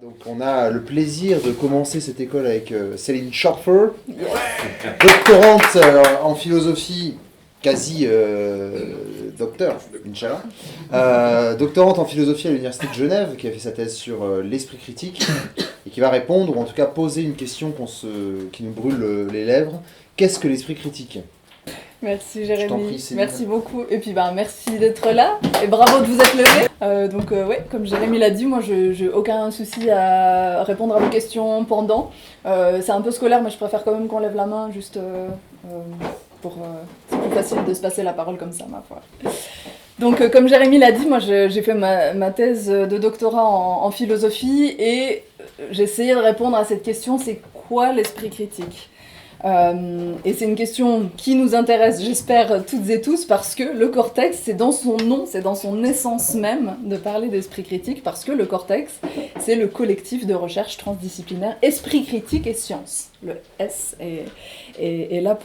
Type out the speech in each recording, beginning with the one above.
Donc on a le plaisir de commencer cette école avec Céline Schorfer, doctorante en philosophie, quasi docteur, Inch'Allah, doctorante en philosophie à l'Université de Genève, qui a fait sa thèse sur l'esprit critique, et qui va répondre, ou en tout cas poser une question qui nous brûle les lèvres. Qu'est-ce que l'esprit critique ? Merci Jérémy, Je t'en prie, Céline. Merci beaucoup. Et puis merci d'être là et bravo de vous être levé. Ouais, comme Jérémy l'a dit, moi j'ai aucun souci à répondre à vos questions pendant. C'est un peu scolaire, mais je préfère quand même qu'on lève la main juste c'est plus facile de se passer la parole comme ça, ma foi. Donc comme Jérémy l'a dit, moi j'ai fait ma thèse de doctorat en philosophie et j'ai essayé de répondre à cette question, c'est quoi l'esprit critique ? Et c'est une question qui nous intéresse, j'espère, toutes et tous, parce que le cortex, c'est dans son nom, c'est dans son essence même de parler d'esprit critique, parce que le cortex, c'est le collectif de recherche transdisciplinaire Esprit critique et science. Le S est là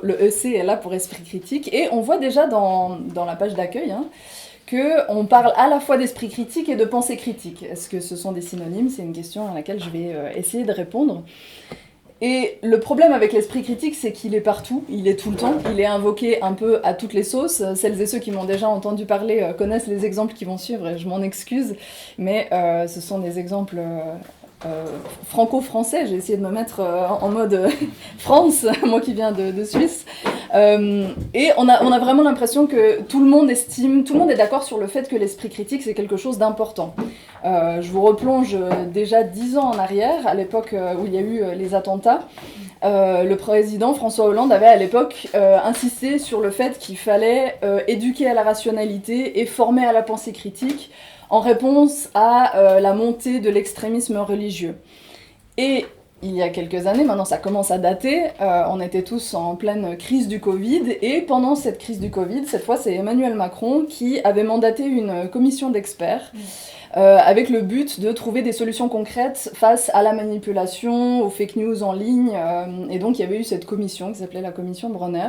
le EC est là pour esprit critique, et on voit déjà dans la page d'accueil, qu'on parle à la fois d'esprit critique et de pensée critique. Est-ce que ce sont des synonymes ? C'est une question à laquelle je vais essayer de répondre. Et le problème avec l'esprit critique, c'est qu'il est partout, il est tout le temps, il est invoqué un peu à toutes les sauces. Celles et ceux qui m'ont déjà entendu parler connaissent les exemples qui vont suivre, et je m'en excuse, mais ce sont des exemples franco-français. J'ai essayé de me mettre en mode France, moi qui viens de Suisse. Et on a vraiment l'impression que tout le monde est d'accord sur le fait que l'esprit critique, c'est quelque chose d'important. Je vous replonge déjà 10 ans en arrière, à l'époque où il y a eu les attentats. Le président François Hollande avait à l'époque insisté sur le fait qu'il fallait éduquer à la rationalité et former à la pensée critique en réponse à la montée de l'extrémisme religieux. Et il y a quelques années, maintenant ça commence à dater, on était tous en pleine crise du Covid, et pendant cette crise du Covid, cette fois c'est Emmanuel Macron qui avait mandaté une commission d'experts avec le but de trouver des solutions concrètes face à la manipulation, aux fake news en ligne, et donc il y avait eu cette commission qui s'appelait la commission Bronner,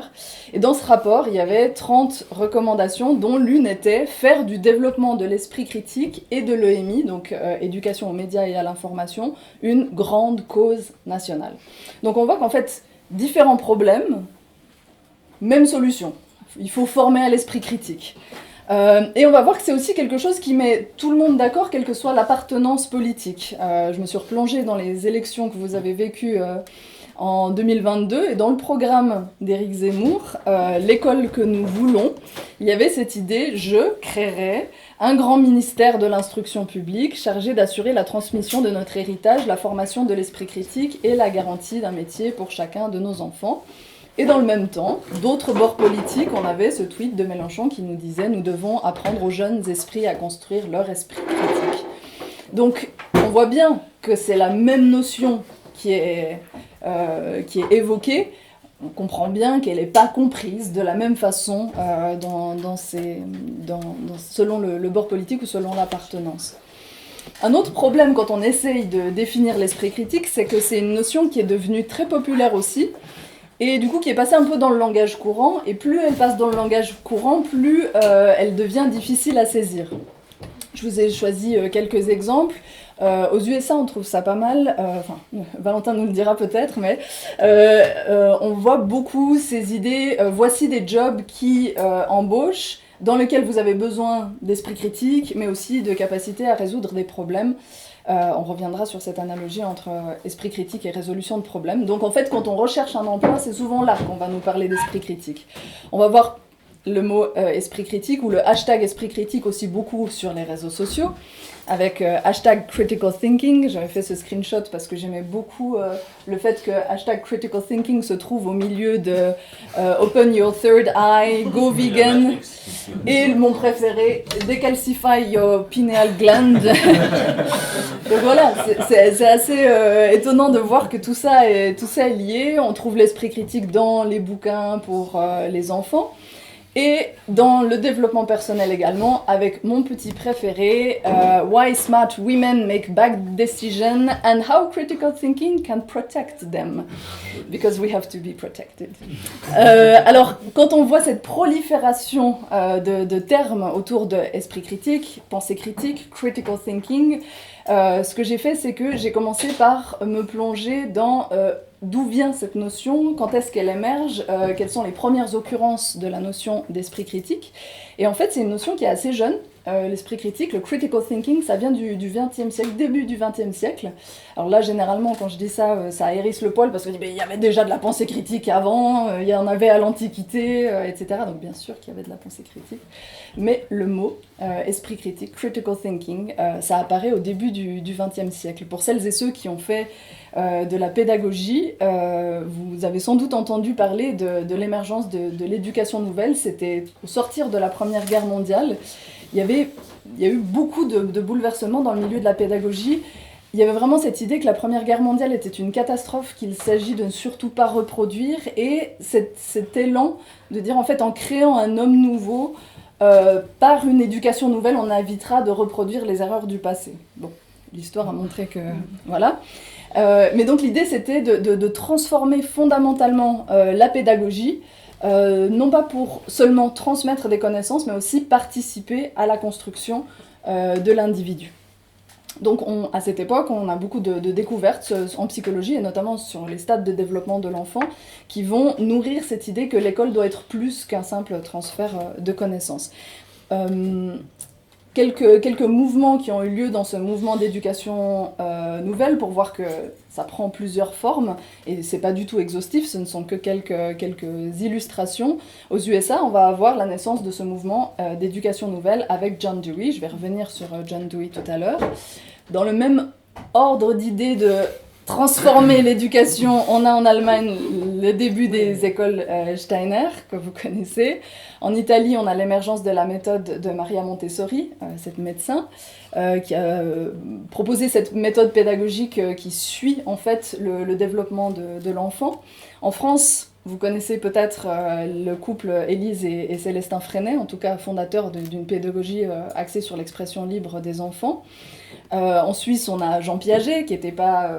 et dans ce rapport il y avait 30 recommandations dont l'une était faire du développement de l'esprit critique et de l'EMI, donc éducation aux médias et à l'information, une grande cause nationale. Donc on voit qu'en fait, différents problèmes, même solution, il faut former à l'esprit critique. Et on va voir que c'est aussi quelque chose qui met tout le monde d'accord, quelle que soit l'appartenance politique. Je me suis replongée dans les élections que vous avez vécues en 2022, et dans le programme d'Éric Zemmour, l'école que nous voulons, il y avait cette idée, je créerai un grand ministère de l'instruction publique chargé d'assurer la transmission de notre héritage, la formation de l'esprit critique et la garantie d'un métier pour chacun de nos enfants. Et dans le même temps, d'autres bords politiques, on avait ce tweet de Mélenchon qui nous disait « Nous devons apprendre aux jeunes esprits à construire leur esprit critique ». Donc, on voit bien que c'est la même notion qui est évoquée. On comprend bien qu'elle n'est pas comprise de la même façon selon le bord politique ou selon l'appartenance. Un autre problème quand on essaye de définir l'esprit critique, c'est que c'est une notion qui est devenue très populaire aussi, et du coup qui est passée un peu dans le langage courant, et plus elle passe dans le langage courant, plus elle devient difficile à saisir. Je vous ai choisi quelques exemples. Aux USA, on trouve ça pas mal, Valentin nous le dira peut-être, mais on voit beaucoup ces idées, voici des jobs qui embauchent, dans lesquels vous avez besoin d'esprit critique, mais aussi de capacité à résoudre des problèmes. On reviendra sur cette analogie entre esprit critique et résolution de problèmes. Donc en fait, quand on recherche un emploi, c'est souvent là qu'on va nous parler d'esprit critique. On va voir le mot esprit critique ou le hashtag esprit critique aussi beaucoup sur les réseaux sociaux, avec hashtag critical thinking. J'avais fait ce screenshot parce que j'aimais beaucoup le fait que hashtag critical thinking se trouve au milieu de open your third eye, go vegan, et mon préféré, decalcify your pineal gland. Donc voilà, c'est assez étonnant de voir que tout ça est lié. On trouve l'esprit critique dans les bouquins pour les enfants. Et dans le développement personnel également, avec mon petit préféré, Why Smart Women Make Bad Decisions and How Critical Thinking Can Protect Them. Because we have to be protected. Alors, quand on voit cette prolifération de termes autour de esprit critique, pensée critique, critical thinking, ce que j'ai fait, c'est que j'ai commencé par me plonger dans d'où vient cette notion, quand est-ce qu'elle émerge, quelles sont les premières occurrences de la notion d'esprit critique. Et en fait, c'est une notion qui est assez jeune. L'esprit critique, le critical thinking, ça vient du XXe siècle, début du XXe siècle. Alors là, généralement, quand je dis ça, ça hérisse le poil parce que il y avait déjà de la pensée critique avant, il y en avait à l'Antiquité, etc. Donc bien sûr qu'il y avait de la pensée critique. Mais le mot esprit critique, critical thinking, ça apparaît au début du XXe siècle. Pour celles et ceux qui ont fait de la pédagogie, vous avez sans doute entendu parler de l'émergence de l'éducation nouvelle. C'était au sortir de la Première Guerre mondiale. Il y a eu beaucoup de bouleversements dans le milieu de la pédagogie. Il y avait vraiment cette idée que la Première Guerre mondiale était une catastrophe qu'il s'agit de ne surtout pas reproduire, et cet élan de dire en fait en créant un homme nouveau, par une éducation nouvelle, on évitera de reproduire les erreurs du passé. Bon, l'histoire a montré que... Voilà. Mais donc l'idée c'était de transformer fondamentalement la pédagogie, non pas pour seulement transmettre des connaissances, mais aussi participer à la construction de l'individu. Donc à cette époque, on a beaucoup de découvertes en psychologie, et notamment sur les stades de développement de l'enfant, qui vont nourrir cette idée que l'école doit être plus qu'un simple transfert de connaissances. Quelques mouvements qui ont eu lieu dans ce mouvement d'éducation nouvelle, pour voir que ça prend plusieurs formes, et c'est pas du tout exhaustif, ce ne sont que quelques illustrations. Aux USA, on va avoir la naissance de ce mouvement d'éducation nouvelle avec John Dewey. Je vais revenir sur John Dewey tout à l'heure. Dans le même ordre d'idées de transformer l'éducation, on a en Allemagne le début des écoles Steiner, que vous connaissez. En Italie, on a l'émergence de la méthode de Maria Montessori, cette médecin, qui a proposé cette méthode pédagogique qui suit en fait le développement de l'enfant. En France, vous connaissez peut-être le couple Élise et Célestin Freinet, en tout cas fondateur d'une pédagogie axée sur l'expression libre des enfants. En Suisse, on a Jean Piaget, qui n'était pas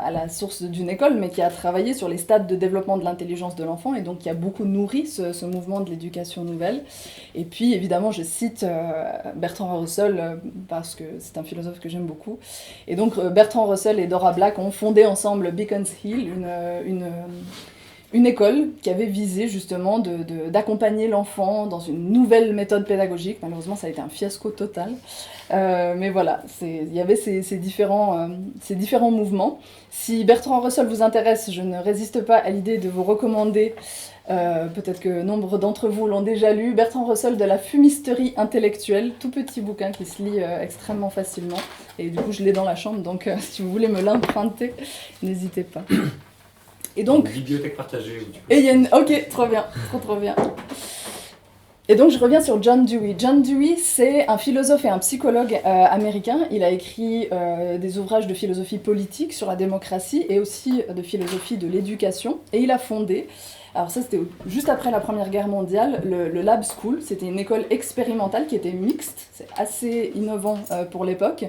à la source d'une école, mais qui a travaillé sur les stades de développement de l'intelligence de l'enfant, et donc qui a beaucoup nourri ce mouvement de l'éducation nouvelle. Et puis, évidemment, je cite Bertrand Russell, parce que c'est un philosophe que j'aime beaucoup. Et donc, Bertrand Russell et Dora Black ont fondé ensemble Beacons Hill, une école qui avait visé justement d'accompagner l'enfant dans une nouvelle méthode pédagogique. Malheureusement, ça a été un fiasco total. Mais voilà, il y avait ces différents mouvements. Si Bertrand Russell vous intéresse, je ne résiste pas à l'idée de vous recommander, peut-être que nombre d'entre vous l'ont déjà lu, Bertrand Russell de la fumisterie intellectuelle, tout petit bouquin qui se lit extrêmement facilement. Et du coup, je l'ai dans la chambre, donc si vous voulez me l'emprunter, n'hésitez pas. Et donc, une bibliothèque partagée. Et il y a ok, trop bien, trop bien. Et donc je reviens sur John Dewey. John Dewey, c'est un philosophe et un psychologue américain. Il a écrit des ouvrages de philosophie politique sur la démocratie et aussi de philosophie de l'éducation. Et il a fondé, alors ça c'était juste après la Première Guerre mondiale, le Lab School. C'était une école expérimentale qui était mixte, c'est assez innovant pour l'époque,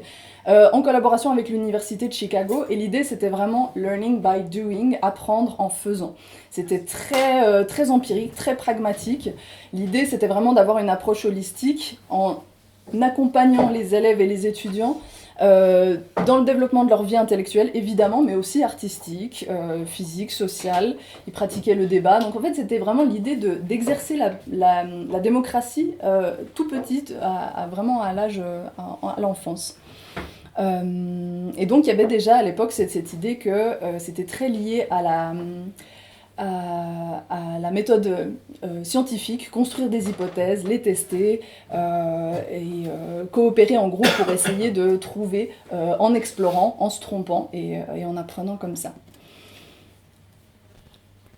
en collaboration avec l'université de Chicago. Et l'idée c'était vraiment learning by doing, apprendre en faisant. C'était très empirique, très pragmatique. L'idée c'était vraiment d'avoir une approche holistique en accompagnant les élèves et les étudiants dans le développement de leur vie intellectuelle, évidemment, mais aussi artistique, physique, sociale. Ils pratiquaient le débat. Donc en fait, c'était vraiment l'idée d'exercer la démocratie tout petite, vraiment à l'âge, à l'enfance. Et donc il y avait déjà à l'époque cette idée que c'était très lié à la méthode scientifique, construire des hypothèses, les tester et coopérer en groupe pour essayer de trouver en explorant, en se trompant et en apprenant comme ça.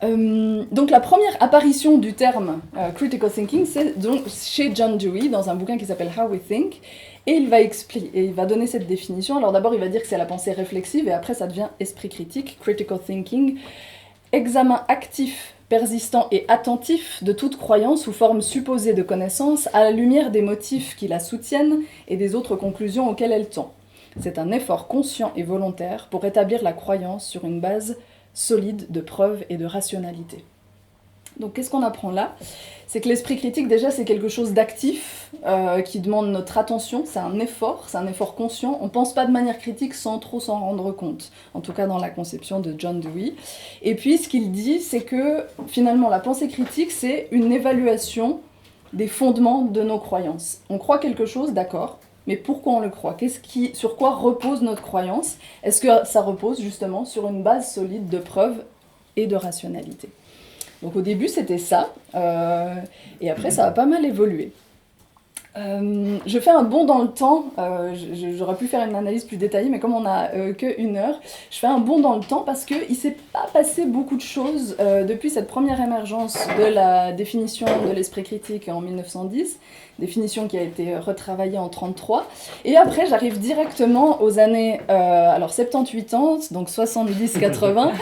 Donc la première apparition du terme critical thinking, c'est donc chez John Dewey dans un bouquin qui s'appelle How We Think, et il va donner cette définition. Alors d'abord il va dire que c'est la pensée réflexive, et après ça devient esprit critique, critical thinking, examen actif, persistant et attentif de toute croyance ou forme supposée de connaissance à la lumière des motifs qui la soutiennent et des autres conclusions auxquelles elle tend. C'est un effort conscient et volontaire pour établir la croyance sur une base solide de preuves et de rationalité. Donc qu'est-ce qu'on apprend là? C'est que l'esprit critique, déjà, c'est quelque chose d'actif, qui demande notre attention, c'est un effort conscient. On ne pense pas de manière critique sans trop s'en rendre compte, en tout cas dans la conception de John Dewey. Et puis ce qu'il dit, c'est que finalement la pensée critique, c'est une évaluation des fondements de nos croyances. On croit quelque chose, d'accord, mais pourquoi on le croit? Sur quoi repose notre croyance? Est-ce que ça repose justement sur une base solide de preuves et de rationalité? Donc au début c'était ça, et après ça a pas mal évolué. Je fais un bond dans le temps, j'aurais pu faire une analyse plus détaillée, mais comme on n'a que 1 heure, je fais un bond dans le temps parce qu'il ne s'est pas passé beaucoup de choses depuis cette première émergence de la définition de l'esprit critique en 1910, définition qui a été retravaillée en 1933, et après j'arrive directement aux années 70-80, donc 70-80,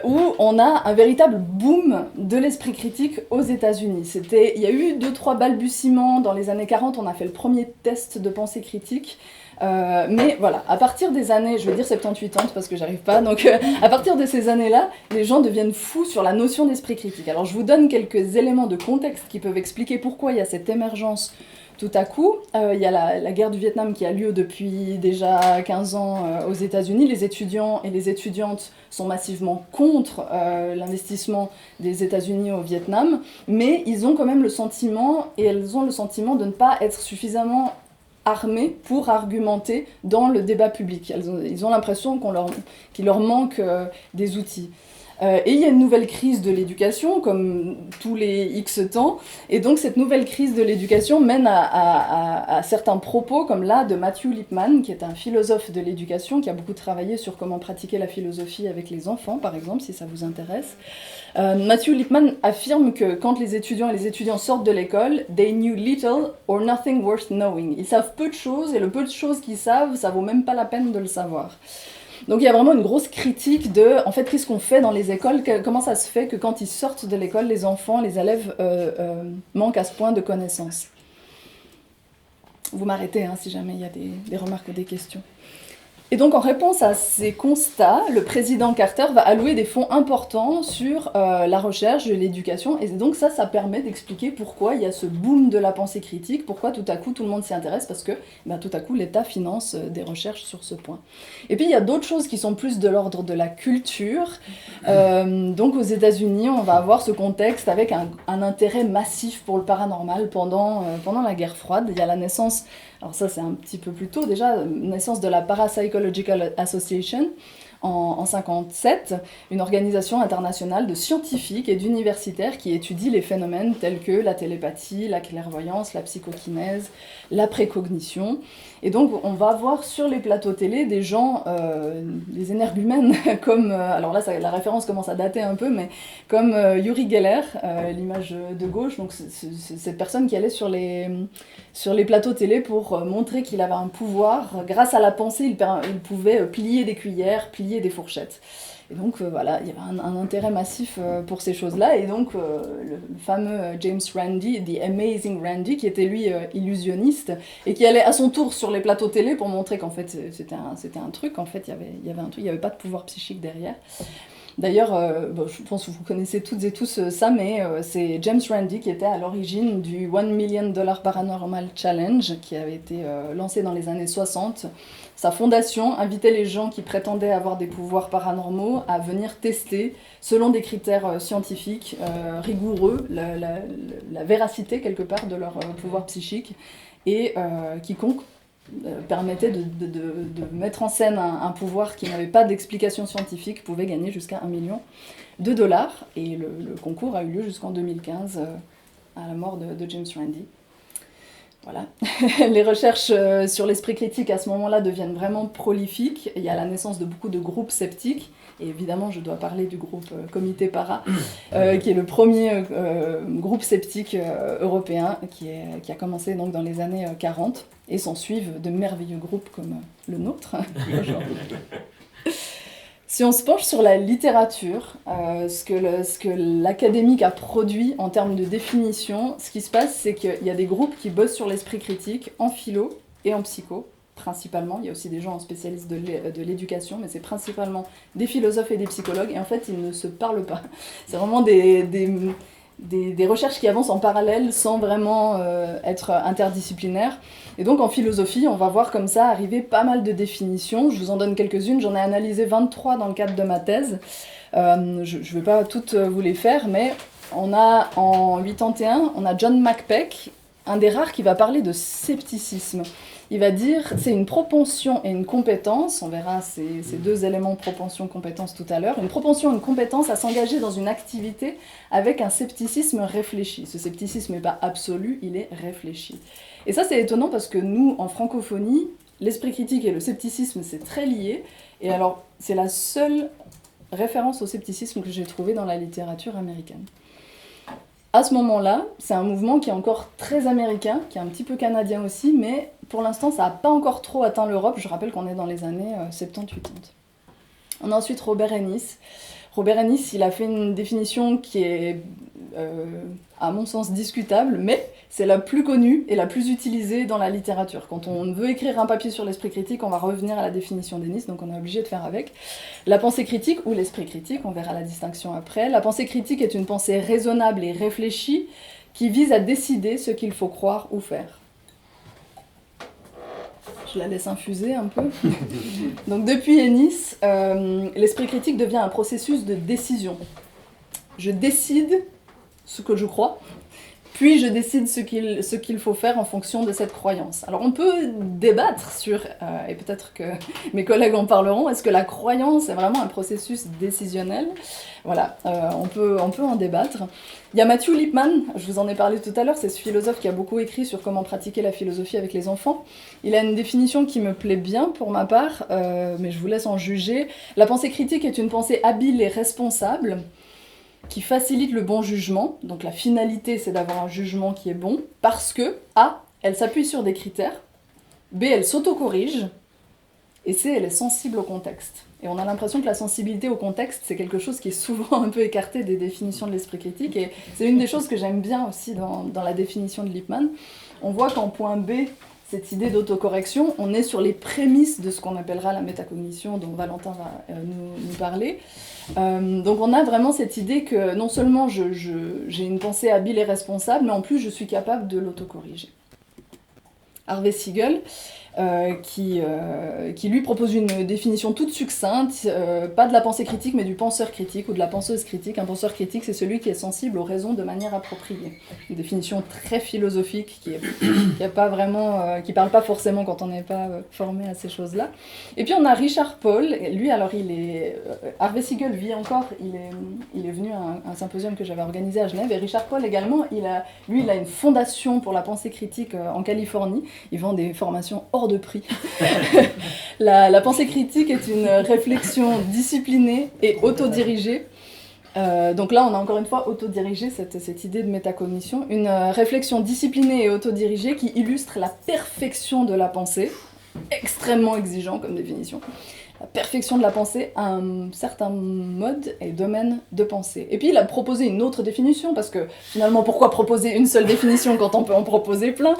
où on a un véritable boom de l'esprit critique aux États-Unis. Il y a eu 2-3 balbutiements dans les années 40, on a fait le premier test de pensée critique, mais voilà, à partir des années, je vais dire 70-80 parce que j'arrive pas, donc à partir de ces années-là, les gens deviennent fous sur la notion d'esprit critique. Alors je vous donne quelques éléments de contexte qui peuvent expliquer pourquoi il y a cette émergence tout à coup. Il y a la guerre du Vietnam qui a lieu depuis déjà 15 ans aux États-Unis. Les étudiants et les étudiantes sont massivement contre l'investissement des États-Unis au Vietnam, mais ils ont quand même le sentiment, et elles ont le sentiment de ne pas être suffisamment armés pour argumenter dans le débat public. Ils ont l'impression qu'il leur manque des outils. Et il y a une nouvelle crise de l'éducation, comme tous les X temps, et donc cette nouvelle crise de l'éducation mène à certains propos, comme là de Matthew Lipman, qui est un philosophe de l'éducation, qui a beaucoup travaillé sur comment pratiquer la philosophie avec les enfants, par exemple, si ça vous intéresse. Matthew Lipman affirme que quand les étudiants et les étudiants sortent de l'école, they knew little or nothing worth knowing. Ils savent peu de choses, et le peu de choses qu'ils savent, ça vaut même pas la peine de le savoir. Donc il y a vraiment une grosse critique de, en fait, qu'est-ce qu'on fait dans les écoles, comment ça se fait que quand ils sortent de l'école, les enfants, les élèves manquent à ce point de connaissances. Vous m'arrêtez si jamais il y a des remarques ou des questions. Et donc en réponse à ces constats, le président Carter va allouer des fonds importants sur la recherche de l'éducation, et donc ça permet d'expliquer pourquoi il y a ce boom de la pensée critique, pourquoi tout à coup tout le monde s'y intéresse, parce que tout à coup l'État finance des recherches sur ce point. Et puis il y a d'autres choses qui sont plus de l'ordre de la culture. Donc aux États-Unis, on va avoir ce contexte avec un intérêt massif pour le paranormal pendant la guerre froide. Il y a la naissance, alors ça c'est un petit peu plus tôt déjà, naissance de la Parapsychological Association en 1957, une organisation internationale de scientifiques et d'universitaires qui étudie les phénomènes tels que la télépathie, la clairvoyance, la psychokinèse, la précognition. Et donc on va voir sur les plateaux télé des gens, des énergumènes comme, alors là la référence commence à dater un peu, mais comme Uri Geller, l'image de gauche, donc c'est cette personne qui allait sur les plateaux télé pour montrer qu'il avait un pouvoir. Grâce à la pensée, il pouvait plier des cuillères, plier des fourchettes. Et donc voilà, il y avait un intérêt massif pour ces choses-là, et donc le fameux James Randi, The Amazing Randi, qui était lui illusionniste, et qui allait à son tour sur les plateaux télé pour montrer qu'en fait c'était un truc, en fait il y avait un truc, il n'y avait pas de pouvoir psychique derrière. D'ailleurs, je pense que vous connaissez toutes et tous ça, mais c'est James Randi qui était à l'origine du $1 Million Paranormal Challenge, qui avait été lancé dans les années 60. Sa fondation invitait les gens qui prétendaient avoir des pouvoirs paranormaux à venir tester, selon des critères scientifiques rigoureux, la véracité quelque part de leur pouvoir psychique, et quiconque permettait de mettre en scène un pouvoir qui n'avait pas d'explication scientifique pouvait gagner jusqu'à $1 million. Et le concours a eu lieu jusqu'en 2015 à la mort de James Randi. Voilà. Les recherches sur l'esprit critique à ce moment-là deviennent vraiment prolifiques. Il y a la naissance de beaucoup de groupes sceptiques. Et évidemment, je dois parler du groupe Comité Para, qui est le premier groupe sceptique européen qui a commencé donc dans les années 40. Et s'en suivent de merveilleux groupes comme le nôtre aujourd'hui. Si on se penche sur la littérature, ce que l'académique a produit en termes de définition, ce qui se passe, c'est qu'il y a des groupes qui bossent sur l'esprit critique en philo et en psycho, principalement. Il y a aussi des gens spécialistes de l'éducation, mais c'est principalement des philosophes et des psychologues, et en fait, ils ne se parlent pas. C'est vraiment des recherches qui avancent en parallèle sans vraiment être interdisciplinaires. Et donc en philosophie, on va voir comme ça arriver pas mal de définitions. Je vous en donne quelques-unes, j'en ai analysé 23 dans le cadre de ma thèse. Je ne vais pas toutes vous les faire, mais on a en 81, on a John McPeck, un des rares qui va parler de scepticisme. Il va dire c'est une propension et une compétence, on verra ces deux éléments propension-compétence tout à l'heure, une propension et une compétence à s'engager dans une activité avec un scepticisme réfléchi. Ce scepticisme n'est pas absolu, il est réfléchi. Et ça c'est étonnant parce que nous, en francophonie, l'esprit critique et le scepticisme c'est très lié, et alors c'est la seule référence au scepticisme que j'ai trouvée dans la littérature américaine. À ce moment-là, c'est un mouvement qui est encore très américain, qui est un petit peu canadien aussi, mais pour l'instant, ça n'a pas encore trop atteint l'Europe. Je rappelle qu'on est dans les années 70-80. On a ensuite Robert Ennis. Robert Ennis, il a fait une définition qui est, à mon sens, discutable, mais c'est la plus connue et la plus utilisée dans la littérature. Quand on veut écrire un papier sur l'esprit critique, on va revenir à la définition d'Ennis, donc on est obligé de faire avec. La pensée critique, ou l'esprit critique, on verra la distinction après. La pensée critique est une pensée raisonnable et réfléchie qui vise à décider ce qu'il faut croire ou faire. Je la laisse infuser un peu. Donc depuis Ennis, l'esprit critique devient un processus de décision. Je décide ce que je crois, puis je décide ce qu'il faut faire en fonction de cette croyance. Alors on peut débattre sur, et peut-être que mes collègues en parleront, est-ce que la croyance est vraiment un processus décisionnel ? Voilà, on peut en débattre. Il y a Matthew Lipman, je vous en ai parlé tout à l'heure, c'est ce philosophe qui a beaucoup écrit sur comment pratiquer la philosophie avec les enfants. Il a une définition qui me plaît bien pour ma part, mais je vous laisse en juger. La pensée critique est une pensée habile et responsable, qui facilite le bon jugement. Donc la finalité, c'est d'avoir un jugement qui est bon, parce que A, elle s'appuie sur des critères, B, elle s'autocorrige, et C, elle est sensible au contexte. Et on a l'impression que la sensibilité au contexte, c'est quelque chose qui est souvent un peu écarté des définitions de l'esprit critique, et c'est une des choses que j'aime bien aussi dans la définition de Lipman. On voit qu'en point B, cette idée d'autocorrection, on est sur les prémices de ce qu'on appellera la métacognition, dont Valentin va nous parler. Donc on a vraiment cette idée que non seulement j'ai une pensée habile et responsable, mais en plus je suis capable de l'autocorriger. Harvey Siegel, qui lui propose une définition toute succincte, pas de la pensée critique, mais du penseur critique ou de la penseuse critique. Un penseur critique, c'est celui qui est sensible aux raisons de manière appropriée. Une définition très philosophique qui parle pas forcément quand on n'est pas formé à ces choses-là. Et puis on a Richard Paul. Lui, alors Harvey Siegel vit encore. Il est venu à un symposium que j'avais organisé à Genève. Et Richard Paul également, il a une fondation pour la pensée critique en Californie. Il vend des formations hors de prix. La pensée critique est une réflexion disciplinée et autodirigée. Donc là, on a encore une fois autodirigé cette idée de métacognition. Une réflexion disciplinée et autodirigée qui illustre la perfection de la pensée, extrêmement exigeant comme définition. La perfection de la pensée à un certain mode et domaine de pensée. Et puis il a proposé une autre définition, parce que finalement, pourquoi proposer une seule définition quand on peut en proposer plein ?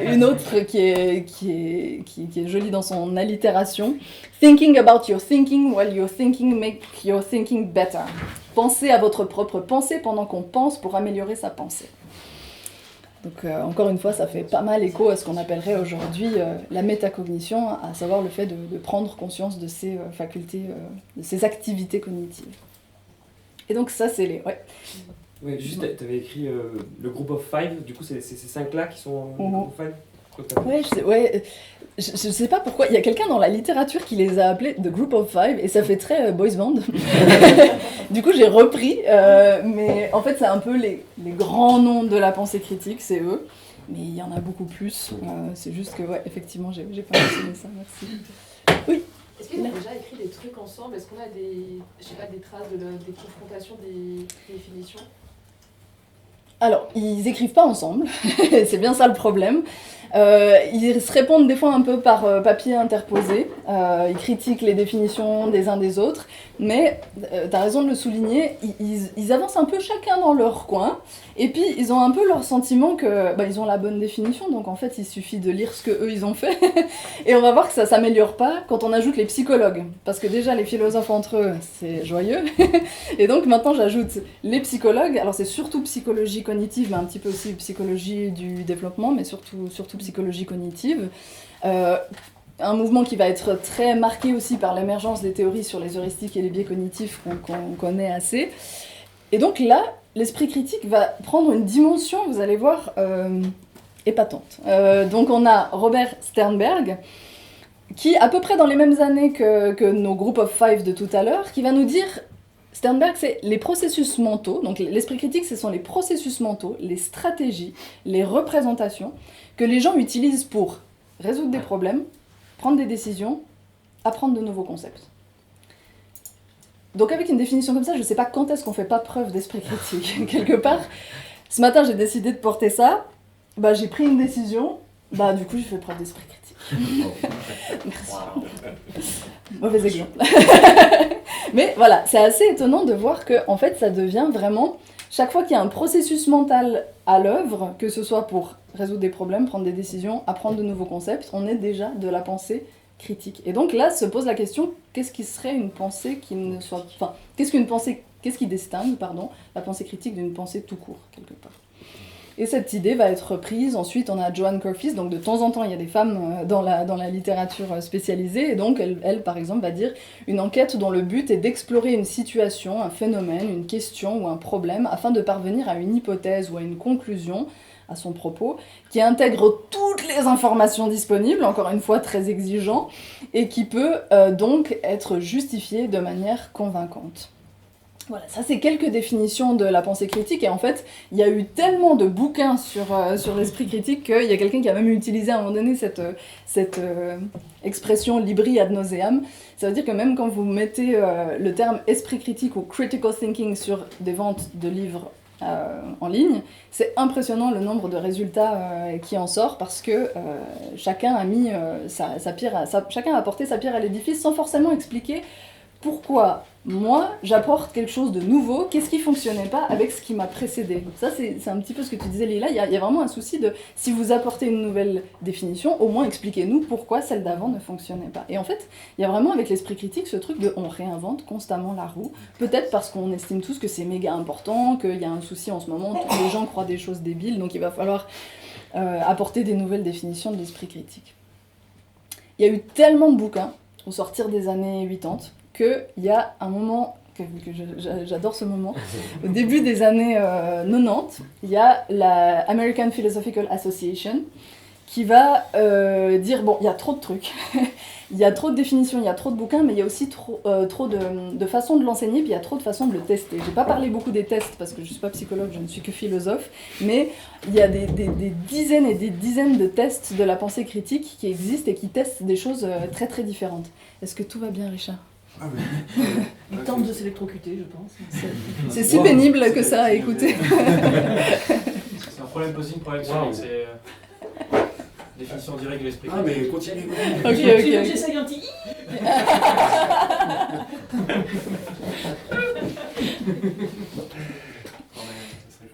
Une autre qui est jolie dans son allitération. Thinking about your thinking while your thinking make your thinking better. Pensez à votre propre pensée pendant qu'on pense pour améliorer sa pensée. Donc encore une fois, ça fait pas mal écho à ce qu'on appellerait aujourd'hui la métacognition, à savoir le fait de prendre conscience de ses facultés, de ses activités cognitives. Et donc ça, c'est les... Ouais. Oui, juste, tu avais écrit le Group of Five, du coup c'est ces 5-là qui sont le Group of Five. Je sais pas pourquoi, il y a quelqu'un dans la littérature qui les a appelés The Group of Five, et ça fait très boys band. Du coup, j'ai repris, mais en fait, c'est un peu les grands noms de la pensée critique, c'est eux. Mais il y en a beaucoup plus, c'est juste que, ouais, effectivement, j'ai pas mentionné ça, merci. Oui. Est-ce qu'ils ont déjà écrit des trucs ensemble ? Est-ce qu'on a des traces des confrontations, des définitions ? Alors, ils écrivent pas ensemble, c'est bien ça le problème. Ils se répondent des fois un peu par papier interposé. ils critiquent les définitions des uns des autres, mais tu as raison de le souligner, ils avancent un peu chacun dans leur coin, et puis ils ont un peu leur sentiment que ils ont la bonne définition, donc en fait il suffit de lire ce qu'eux ils ont fait, et on va voir que ça s'améliore pas quand on ajoute les psychologues, parce que déjà les philosophes entre eux c'est joyeux, et donc maintenant j'ajoute les psychologues, alors c'est surtout psychologie cognitive, mais un petit peu aussi psychologie du développement, mais surtout psychologie cognitive. Un mouvement qui va être très marqué aussi par l'émergence des théories sur les heuristiques et les biais cognitifs qu'on connaît assez. Et donc là, l'esprit critique va prendre une dimension, vous allez voir, épatante. Donc on a Robert Sternberg, qui, à peu près dans les mêmes années que nos Group of Five de tout à l'heure, qui va nous dire, Sternberg, c'est les processus mentaux, donc l'esprit critique, ce sont les processus mentaux, les stratégies, les représentations que les gens utilisent pour résoudre des problèmes, prendre des décisions, apprendre de nouveaux concepts. Donc avec une définition comme ça, je ne sais pas quand est-ce qu'on ne fait pas preuve d'esprit critique. Quelque part, ce matin j'ai décidé de porter ça, j'ai pris une décision, du coup j'ai fait preuve d'esprit critique. Merci. Mauvais exemple. Mais voilà, c'est assez étonnant de voir que en fait ça devient vraiment, chaque fois qu'il y a un processus mental à l'œuvre, que ce soit pour résoudre des problèmes, prendre des décisions, apprendre de nouveaux concepts, on est déjà de la pensée critique. Et donc là se pose la question, qu'est-ce qui serait une pensée qui ne soit... Enfin, qu'est-ce qui distingue, la pensée critique d'une pensée tout court, quelque part. Et cette idée va être prise, ensuite on a Joan Curtis, donc de temps en temps il y a des femmes dans la littérature spécialisée, et donc elle par exemple va dire une enquête dont le but est d'explorer une situation, un phénomène, une question ou un problème, afin de parvenir à une hypothèse ou à une conclusion, à son propos, qui intègre toutes les informations disponibles, encore une fois très exigeant, et qui peut donc être justifié de manière convaincante. Voilà, ça c'est quelques définitions de la pensée critique, et en fait, il y a eu tellement de bouquins sur l'esprit critique qu'il y a quelqu'un qui a même utilisé à un moment donné cette expression libri ad nauseam. Ça veut dire que même quand vous mettez le terme esprit critique ou critical thinking sur des ventes de livres en ligne, c'est impressionnant le nombre de résultats qui en sort, parce que chacun a mis chacun a apporté sa pierre à l'édifice sans forcément expliquer pourquoi moi j'apporte quelque chose de nouveau, qu'est-ce qui fonctionnait pas avec ce qui m'a précédé. Ça c'est un petit peu ce que tu disais Lila, il y a vraiment un souci de, si vous apportez une nouvelle définition, au moins expliquez-nous pourquoi celle d'avant ne fonctionnait pas. Et en fait, il y a vraiment avec l'esprit critique ce truc de on réinvente constamment la roue, peut-être parce qu'on estime tous que c'est méga important, qu'il y a un souci en ce moment, tous les gens croient des choses débiles, donc il va falloir apporter des nouvelles définitions de l'esprit critique. Il y a eu tellement de bouquins au sortir des années 80 qu'il y a un moment, j'adore ce moment, au début des années 90, il y a la American Philosophical Association qui va dire, bon, il y a trop de trucs, il y a trop de définitions, il y a trop de bouquins, mais il y a aussi trop de façons de l'enseigner, puis il y a trop de façons de le tester. J'ai pas parlé beaucoup des tests, parce que je suis pas psychologue, je ne suis que philosophe, mais il y a des dizaines et des dizaines de tests de la pensée critique qui existent et qui testent des choses très très différentes. Est-ce que tout va bien, Richard ? Ah oui. Il tente de s'électrocuter, je pense. C'est si pénible que ça à écouter. C'est un problème possible pour Alex, c'est définition directe de l'esprit. Ah mais continue. Ok. J'essaye un petit.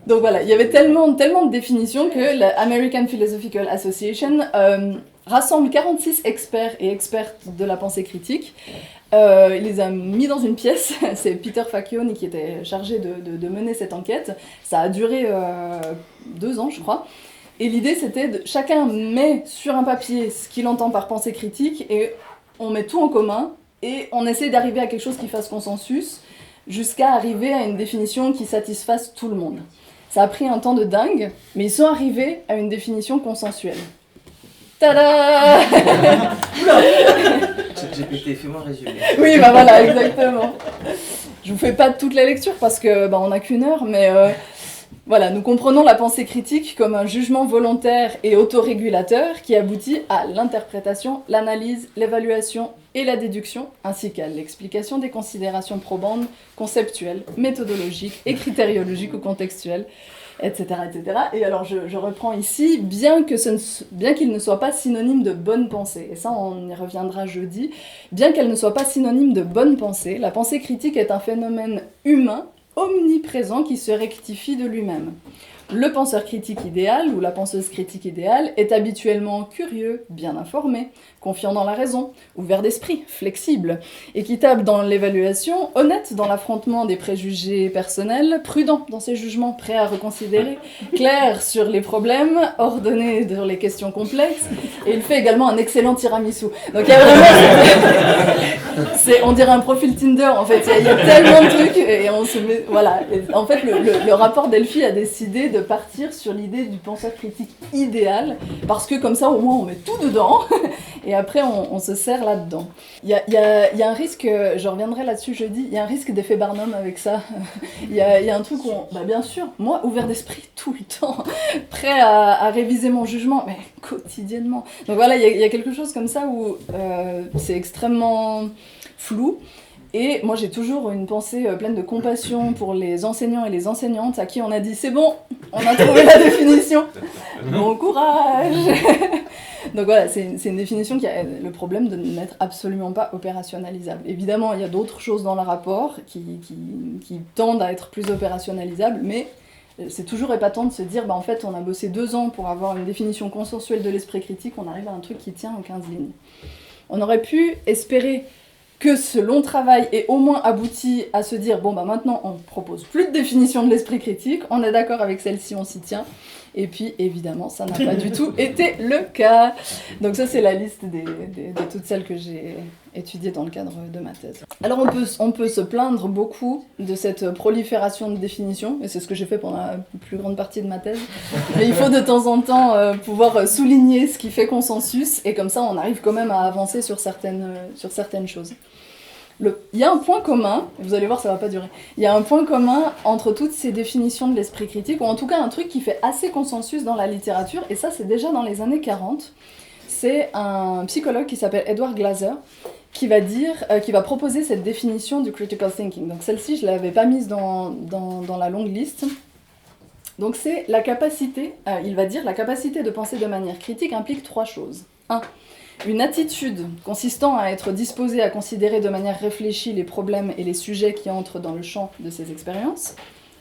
Donc voilà, il y avait tellement de définitions que la American Philosophical Association rassemble 46 experts et expertes de la pensée critique. Il les a mis dans une pièce, c'est Peter Facchione qui était chargé de mener cette enquête. Ça a duré 2 ans, je crois. Et l'idée, c'était de chacun met sur un papier ce qu'il entend par pensée critique, et on met tout en commun, et on essaie d'arriver à quelque chose qui fasse consensus, jusqu'à arriver à une définition qui satisfasse tout le monde. Ça a pris un temps de dingue, mais ils sont arrivés à une définition consensuelle. Tada! GPT, fais-moi un résumé. Oui, voilà, exactement. Je vous fais pas toute la lecture parce que on n'a qu'1 heure, mais voilà, nous comprenons la pensée critique comme un jugement volontaire et autorégulateur qui aboutit à l'interprétation, l'analyse, l'évaluation et la déduction, ainsi qu'à l'explication des considérations probantes, conceptuelles, méthodologiques et critériologiques ou contextuelles, etc., etc. Et alors je reprends ici, bien qu'il ne soit pas synonyme de bonne pensée, et ça on y reviendra jeudi, bien qu'elle ne soit pas synonyme de bonne pensée, la pensée critique est un phénomène humain omniprésent qui se rectifie de lui-même. Le penseur critique idéal ou la penseuse critique idéale est habituellement curieux, bien informé, confiant dans la raison, ouvert d'esprit, flexible, équitable dans l'évaluation, honnête dans l'affrontement des préjugés personnels, prudent dans ses jugements, prêt à reconsidérer, clair sur les problèmes, ordonné sur les questions complexes, et il fait également un excellent tiramisu. Donc il y a vraiment... on dirait un profil Tinder, en fait, il y a tellement de trucs, et on se met... Voilà. Et en fait, le rapport Delphi a décidé de partir sur l'idée du penseur critique idéal, parce que comme ça, au moins, on met tout dedans, et après, on se sert là-dedans. Il y a un risque, je reviendrai là-dessus jeudi, il y a un risque d'effet Barnum avec ça. Il y a un truc où, bien sûr, moi, ouvert d'esprit tout le temps, prêt à réviser mon jugement, mais quotidiennement. Donc voilà, il y a quelque chose comme ça où c'est extrêmement flou. Et moi, j'ai toujours une pensée pleine de compassion pour les enseignants et les enseignantes à qui on a dit « c'est bon, on a trouvé la définition, bon courage !» Donc voilà, c'est une définition qui a le problème de n'être absolument pas opérationnalisable. Évidemment, il y a d'autres choses dans le rapport qui tendent à être plus opérationnalisables, mais c'est toujours épatant de se dire en fait, on a bossé 2 ans pour avoir une définition consensuelle de l'esprit critique, on arrive à un truc qui tient en 15 lignes. On aurait pu espérer que ce long travail ait au moins abouti à se dire maintenant on propose plus de définition de l'esprit critique, on est d'accord avec celle-ci, on s'y tient. Et puis évidemment ça n'a pas du tout été le cas. Donc ça c'est la liste de toutes celles que j'ai étudiées dans le cadre de ma thèse. Alors on peut se plaindre beaucoup de cette prolifération de définitions, et c'est ce que j'ai fait pendant la plus grande partie de ma thèse. Mais il faut de temps en temps pouvoir souligner ce qui fait consensus, et comme ça on arrive quand même à avancer sur certaines choses. Il y a un point commun, vous allez voir ça va pas durer, il y a un point commun entre toutes ces définitions de l'esprit critique, ou en tout cas un truc qui fait assez consensus dans la littérature, et ça c'est déjà dans les années 40, c'est un psychologue qui s'appelle Edward Glaser, qui va proposer cette définition du critical thinking. Donc celle-ci je l'avais pas mise dans la longue liste. Donc c'est la capacité, il va dire la capacité de penser de manière critique implique 3 choses. 1. Une attitude consistant à être disposé à considérer de manière réfléchie les problèmes et les sujets qui entrent dans le champ de ses expériences.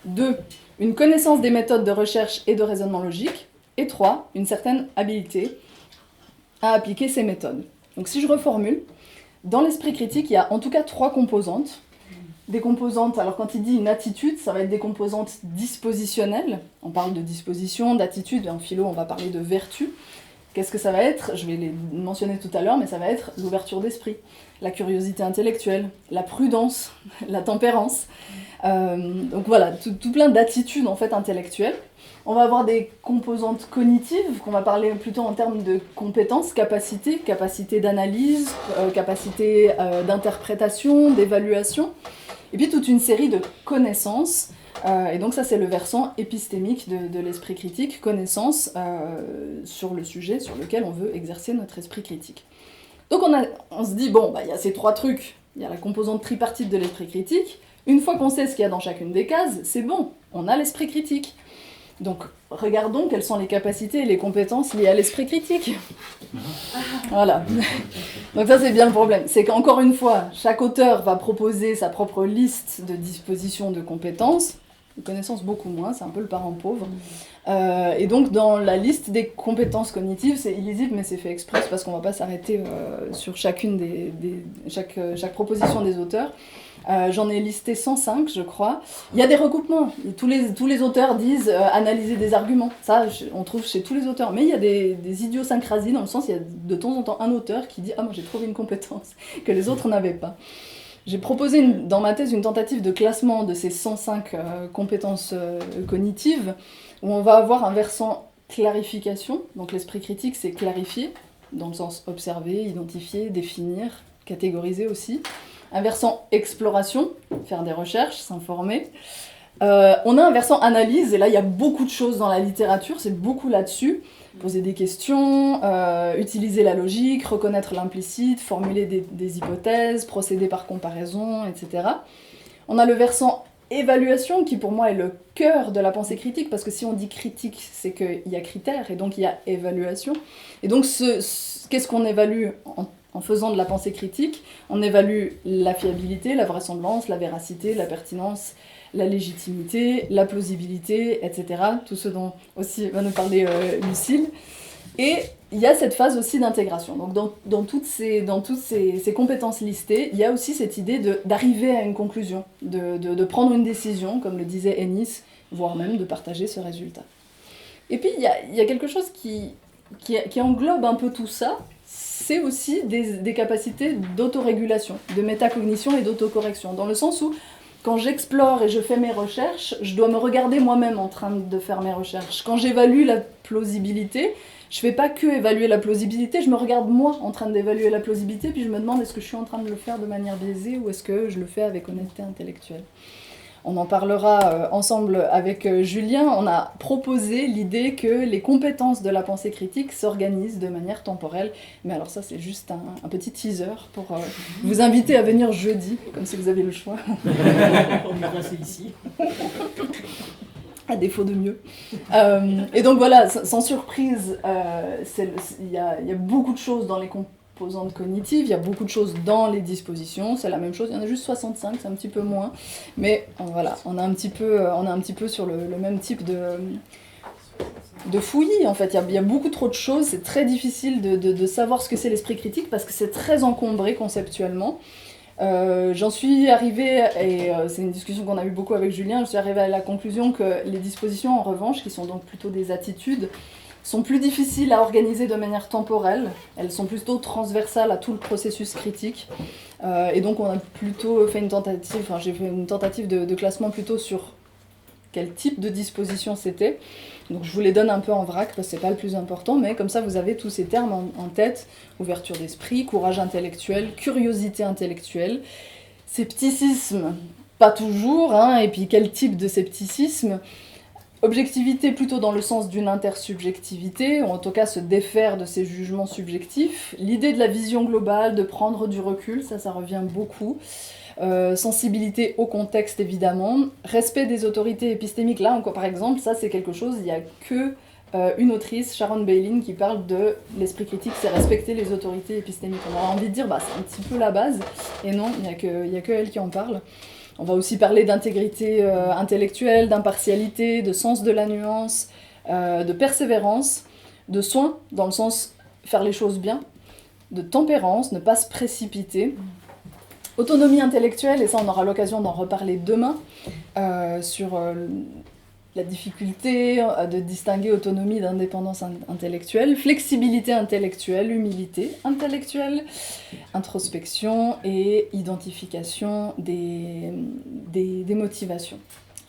2. Une connaissance des méthodes de recherche et de raisonnement logique. Et 3. Une certaine habilité à appliquer ces méthodes. Donc si je reformule, dans l'esprit critique, il y a en tout cas 3 composantes. Des composantes, alors quand il dit une attitude, ça va être des composantes dispositionnelles. On parle de disposition, d'attitude, et en philo on va parler de vertu. Qu'est-ce que ça va être ? Je vais les mentionner tout à l'heure, mais ça va être l'ouverture d'esprit, la curiosité intellectuelle, la prudence, la tempérance. Donc voilà, tout plein d'attitudes en fait intellectuelles. On va avoir des composantes cognitives, qu'on va parler plutôt en termes de compétences, capacité d'analyse, capacité d'interprétation, d'évaluation, et puis toute une série de connaissances. Et donc ça c'est le versant épistémique de l'esprit critique, connaissance sur le sujet sur lequel on veut exercer notre esprit critique. Donc on se dit, il y a ces 3 trucs, il y a la composante tripartite de l'esprit critique, une fois qu'on sait ce qu'il y a dans chacune des cases, c'est bon, on a l'esprit critique. Donc regardons quelles sont les capacités et les compétences liées à l'esprit critique. Voilà. Donc ça c'est bien le problème, c'est qu'encore une fois, chaque auteur va proposer sa propre liste de dispositions de compétences, de connaissances beaucoup moins, c'est un peu le parent pauvre. Et donc dans la liste des compétences cognitives, c'est illisible mais c'est fait exprès, parce qu'on va pas s'arrêter sur chacune chaque proposition des auteurs. J'en ai listé 105 je crois. Il y a des recoupements, tous les auteurs disent analyser des arguments, ça on trouve chez tous les auteurs, mais il y a des idiosyncrasies dans le sens, il y a de temps en temps un auteur qui dit « Ah, moi j'ai trouvé une compétence que les autres n'avaient pas ». J'ai proposé dans ma thèse une tentative de classement de ces 105 compétences cognitives, où on va avoir un versant clarification, donc l'esprit critique c'est clarifier, dans le sens observer, identifier, définir, catégoriser aussi. Un versant exploration, faire des recherches, s'informer. On a un versant analyse, et là il y a beaucoup de choses dans la littérature, c'est beaucoup là-dessus. Poser des questions, utiliser la logique, reconnaître l'implicite, formuler des hypothèses, procéder par comparaison, etc. On a le versant évaluation qui pour moi est le cœur de la pensée critique, parce que si on dit critique, c'est qu'il y a critères, et donc il y a évaluation. Et donc qu'est-ce qu'on évalue en faisant de la pensée critique? On évalue la fiabilité, la vraisemblance, la véracité, la pertinence, la légitimité, la plausibilité, etc. Tout ce dont aussi va nous parler Lucille. Et il y a cette phase aussi d'intégration. Donc dans toutes ces compétences listées, il y a aussi cette idée d'arriver à une conclusion, de prendre une décision, comme le disait Ennis, voire même de partager ce résultat. Et puis il y a quelque chose qui englobe un peu tout ça, c'est aussi des capacités d'autorégulation, de métacognition et d'autocorrection, dans le sens où quand j'explore et je fais mes recherches, je dois me regarder moi-même en train de faire mes recherches. Quand j'évalue la plausibilité, je ne fais pas que évaluer la plausibilité, je me regarde moi en train d'évaluer la plausibilité, puis je me demande est-ce que je suis en train de le faire de manière biaisée ou est-ce que je le fais avec honnêteté intellectuelle. On en parlera ensemble avec Julien. On a proposé l'idée que les compétences de la pensée critique s'organisent de manière temporelle. Mais alors ça, c'est juste un petit teaser pour vous inviter à venir jeudi, comme si vous avez le choix. On est coincé ici. À défaut de mieux. Et donc voilà, sans surprise, il y a beaucoup de choses dans les composantes cognitives, il y a beaucoup de choses dans les dispositions, c'est la même chose, il y en a juste 65, c'est un petit peu moins, mais voilà, on est un petit peu sur le même type de fouillis, en fait. Il y a beaucoup trop de choses, c'est très difficile de savoir ce que c'est l'esprit critique, parce que c'est très encombré conceptuellement. J'en suis arrivée, et c'est une discussion qu'on a eu beaucoup avec Julien, je suis arrivée à la conclusion que les dispositions, en revanche, qui sont donc plutôt des attitudes, sont plus difficiles à organiser de manière temporelle, elles sont plutôt transversales à tout le processus critique, et donc on a plutôt fait une tentative, j'ai fait une tentative de classement plutôt sur quel type de disposition c'était. Donc je vous les donne un peu en vrac parce que c'est pas le plus important, mais comme ça vous avez tous ces termes en tête: ouverture d'esprit, courage intellectuel, curiosité intellectuelle, scepticisme, pas toujours, et puis quel type de scepticisme? Objectivité plutôt dans le sens d'une intersubjectivité, ou en tout cas se défaire de ses jugements subjectifs. L'idée de la vision globale, de prendre du recul, ça revient beaucoup. Sensibilité au contexte évidemment, respect des autorités épistémiques, là encore par exemple, ça c'est quelque chose, il n'y a que une autrice, Sharon Bailin, qui parle de l'esprit critique, c'est respecter les autorités épistémiques. On aurait envie de dire, c'est un petit peu la base, et non, il n'y a que elle qui en parle. On va aussi parler d'intégrité intellectuelle, d'impartialité, de sens de la nuance, de persévérance, de soin, dans le sens faire les choses bien, de tempérance, ne pas se précipiter. Autonomie intellectuelle, et ça on aura l'occasion d'en reparler demain, sur la difficulté de distinguer autonomie d'indépendance intellectuelle, flexibilité intellectuelle, humilité intellectuelle, introspection et identification des motivations.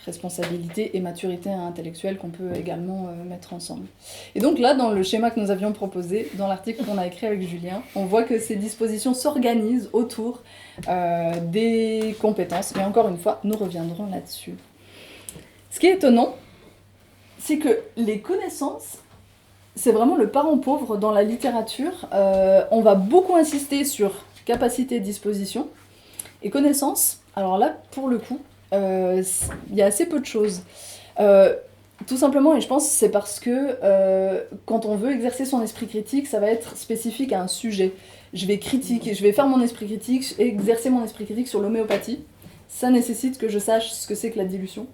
Responsabilité et maturité intellectuelle qu'on peut également mettre ensemble. Et donc là, dans le schéma que nous avions proposé, dans l'article qu'on a écrit avec Julien, on voit que ces dispositions s'organisent autour des compétences, mais encore une fois, nous reviendrons là-dessus. Ce qui est étonnant, c'est que les connaissances, c'est vraiment le parent pauvre dans la littérature. On va beaucoup insister sur capacité, disposition, et connaissances, alors là, pour le coup, il y a assez peu de choses. Tout simplement, et je pense que c'est parce que quand on veut exercer son esprit critique, ça va être spécifique à un sujet. Je vais faire mon esprit critique, exercer mon esprit critique sur l'homéopathie. Ça nécessite que je sache ce que c'est que la dilution,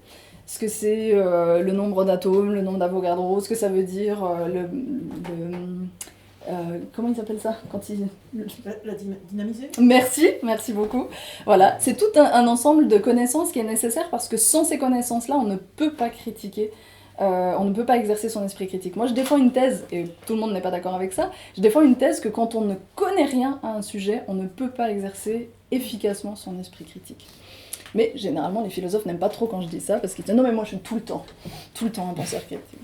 ce que c'est le nombre d'atomes, le nombre d'Avogadro, ce que ça veut dire, comment ils appellent ça quand ils... La dynamiser. Merci beaucoup. Voilà, c'est tout un ensemble de connaissances qui est nécessaire parce que sans ces connaissances-là, on ne peut pas critiquer, on ne peut pas exercer son esprit critique. Moi, je défends une thèse, et tout le monde n'est pas d'accord avec ça, je défends une thèse que quand on ne connaît rien à un sujet, on ne peut pas exercer efficacement son esprit critique. Mais généralement, les philosophes n'aiment pas trop quand je dis ça, parce qu'ils disent « Non, mais moi, je suis tout le temps un penseur critique. »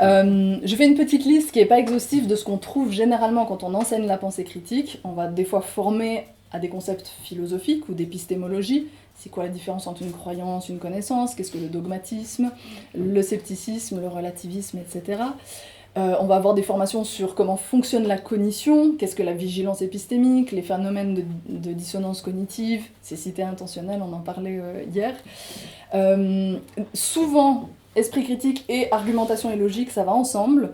Je fais une petite liste qui n'est pas exhaustive de ce qu'on trouve généralement quand on enseigne la pensée critique. On va des fois former à des concepts philosophiques ou d'épistémologie. C'est quoi la différence entre une croyance, une connaissance? Qu'est-ce que le dogmatisme, le scepticisme, le relativisme, etc. On va avoir des formations sur comment fonctionne la cognition, qu'est-ce que la vigilance épistémique, les phénomènes de dissonance cognitive, cécité intentionnelle, on en parlait hier. Souvent, esprit critique et argumentation et logique, ça va ensemble.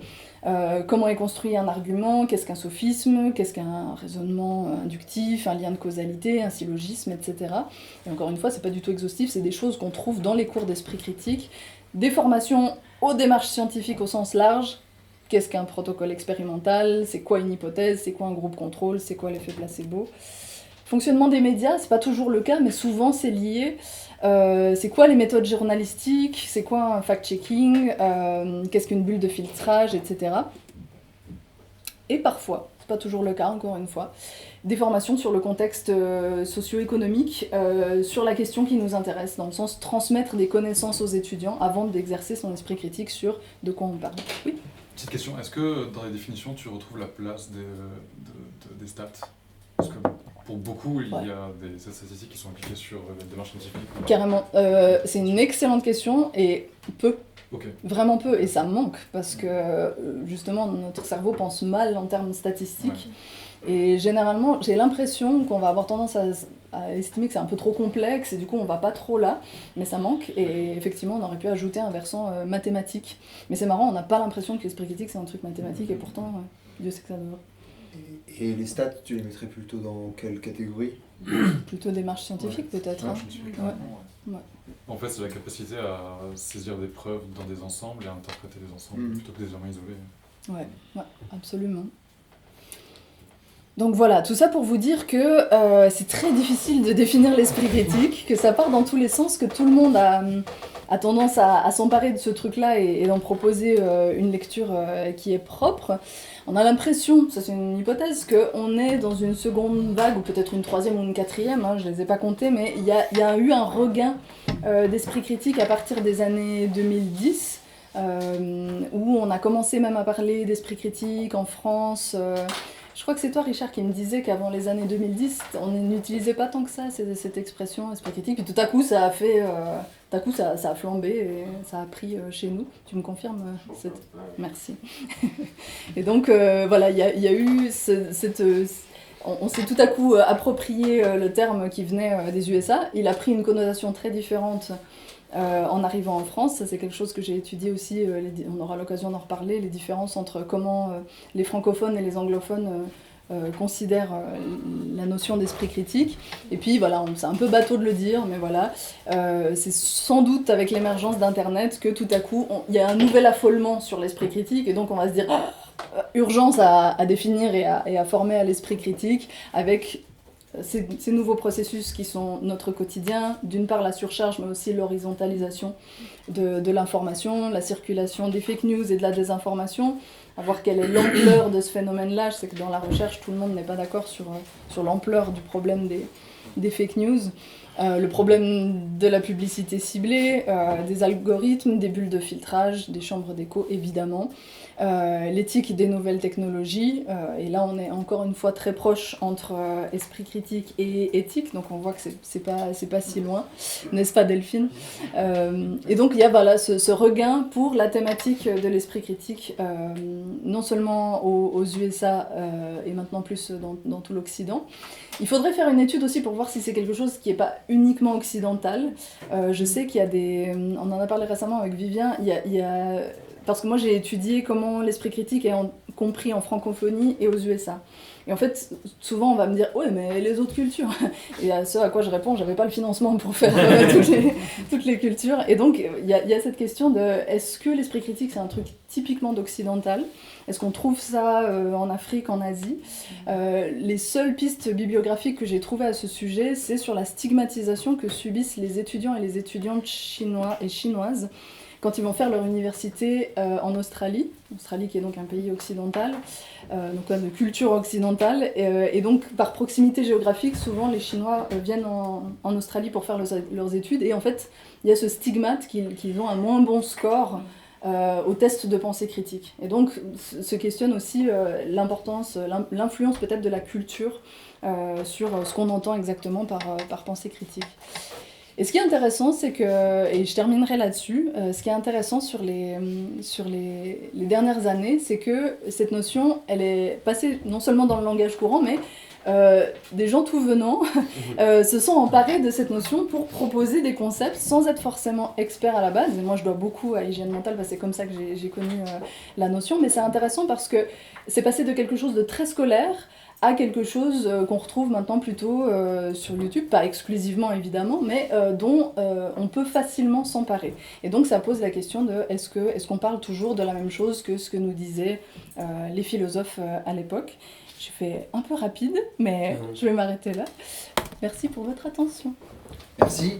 Comment est construit un argument, qu'est-ce qu'un sophisme, qu'est-ce qu'un raisonnement inductif, un lien de causalité, un syllogisme, etc. Et encore une fois, c'est pas du tout exhaustif, c'est des choses qu'on trouve dans les cours d'esprit critique. Des formations aux démarches scientifiques au sens large. Qu'est-ce qu'un protocole expérimental, c'est quoi une hypothèse, c'est quoi un groupe contrôle, c'est quoi l'effet placebo. Fonctionnement des médias, c'est pas toujours le cas, mais souvent c'est lié. C'est quoi les méthodes journalistiques, c'est quoi un fact-checking, qu'est-ce qu'une bulle de filtrage, etc. Et parfois, c'est pas toujours le cas encore une fois, des formations sur le contexte socio-économique, sur la question qui nous intéresse, dans le sens transmettre des connaissances aux étudiants avant d'exercer son esprit critique sur de quoi on parle. Oui. Petite question, est-ce que dans les définitions tu retrouves la place des stats? Parce que pour beaucoup, il y a des statistiques qui sont appliquées sur les démarches scientifiques. Carrément. C'est une excellente question et peu. Okay. Vraiment peu. Et ça manque parce que justement notre cerveau pense mal en termes statistiques. Ouais. Et généralement, j'ai l'impression qu'on va avoir tendance à estimer que c'est un peu trop complexe et du coup on va pas trop là, mais ça manque et effectivement on aurait pu ajouter un versant mathématique. Mais c'est marrant, on n'a pas l'impression que l'esprit critique c'est un truc mathématique et pourtant Dieu sait que ça devrait. Et les stats, tu les mettrais plutôt dans quelle catégorie? Plutôt démarche scientifique peut-être. Hein. Ouais. En fait c'est la capacité à saisir des preuves dans des ensembles et à interpréter des ensembles plutôt que des éléments isolés. Ouais, absolument. Donc voilà, tout ça pour vous dire que c'est très difficile de définir l'esprit critique, que ça part dans tous les sens, que tout le monde a tendance à s'emparer de ce truc-là et d'en proposer une lecture qui est propre. On a l'impression, ça c'est une hypothèse, qu'on est dans une seconde vague, ou peut-être une troisième ou une quatrième, hein, je ne les ai pas comptés, mais il y a eu un regain d'esprit critique à partir des années 2010, où on a commencé même à parler d'esprit critique en France. Je crois que c'est toi, Richard, qui me disais qu'avant les années 2010, on n'utilisait pas tant que ça, cette expression esprit critique. Puis tout à coup, ça a fait, ça a flambé et ça a pris chez nous. Tu me confirmes cette... Merci. Et donc, voilà, il y a eu cette... On s'est tout à coup approprié le terme qui venait des USA. Il a pris une connotation très différente en arrivant en France. Ça, c'est quelque chose que j'ai étudié aussi, on aura l'occasion d'en reparler, les différences entre comment les francophones et les anglophones considèrent la notion d'esprit critique. Et puis voilà, c'est un peu bateau de le dire, mais voilà, c'est sans doute avec l'émergence d'Internet que tout à coup, il y a un nouvel affolement sur l'esprit critique, et donc on va se dire urgence à définir et à former à l'esprit critique avec ces nouveaux processus qui sont notre quotidien, d'une part la surcharge, mais aussi l'horizontalisation de l'information, la circulation des fake news et de la désinformation, à voir quelle est l'ampleur de ce phénomène-là. Je sais que dans la recherche, tout le monde n'est pas d'accord sur l'ampleur du problème des fake news. Le problème de la publicité ciblée, des algorithmes, des bulles de filtrage, des chambres d'écho évidemment, l'éthique des nouvelles technologies, et là on est encore une fois très proche entre esprit critique et éthique, donc on voit que c'est pas si loin, n'est-ce pas Delphine? Et donc il y a voilà, ce regain pour la thématique de l'esprit critique, non seulement aux USA et maintenant plus dans tout l'Occident. Il faudrait faire une étude aussi pour voir si c'est quelque chose qui n'est pas uniquement occidental. Je sais qu'il y a on en a parlé récemment avec Vivien, il y a parce que moi j'ai étudié comment l'esprit critique est compris en francophonie et aux USA. Et en fait, souvent on va me dire « Ouais, mais les autres cultures !» Et à ce à quoi je réponds, j'avais pas le financement pour faire toutes les cultures. Et donc, il y a cette question de « Est-ce que l'esprit critique, c'est un truc typiquement d'occidental ? Est-ce qu'on trouve ça en Afrique, en Asie ?» Les seules pistes bibliographiques que j'ai trouvées à ce sujet, c'est sur la stigmatisation que subissent les étudiants et les étudiantes chinois et chinoises quand ils vont faire leur université en Australie qui est donc un pays occidental, donc de culture occidentale, et donc par proximité géographique, souvent les Chinois viennent en Australie pour faire leurs études, et en fait il y a ce stigmate qu'ils ont un moins bon score au test de pensée critique. Et donc se questionne aussi l'importance, l'influence peut-être de la culture sur ce qu'on entend exactement par pensée critique. Et ce qui est intéressant, c'est que, et je terminerai là-dessus, ce qui est intéressant sur les dernières années, c'est que cette notion, elle est passée non seulement dans le langage courant, mais des gens tout venant se sont emparés de cette notion pour proposer des concepts sans être forcément experts à la base. Et moi, je dois beaucoup à Hygiène Mentale, parce que c'est comme ça que j'ai connu la notion. Mais c'est intéressant parce que c'est passé de quelque chose de très scolaire à quelque chose qu'on retrouve maintenant plutôt sur YouTube, pas exclusivement évidemment, mais dont on peut facilement s'emparer. Et donc ça pose la question de est-ce qu'on parle toujours de la même chose que ce que nous disaient les philosophes à l'époque. J'ai fait un peu rapide, mais je vais m'arrêter là. Merci pour votre attention. Merci.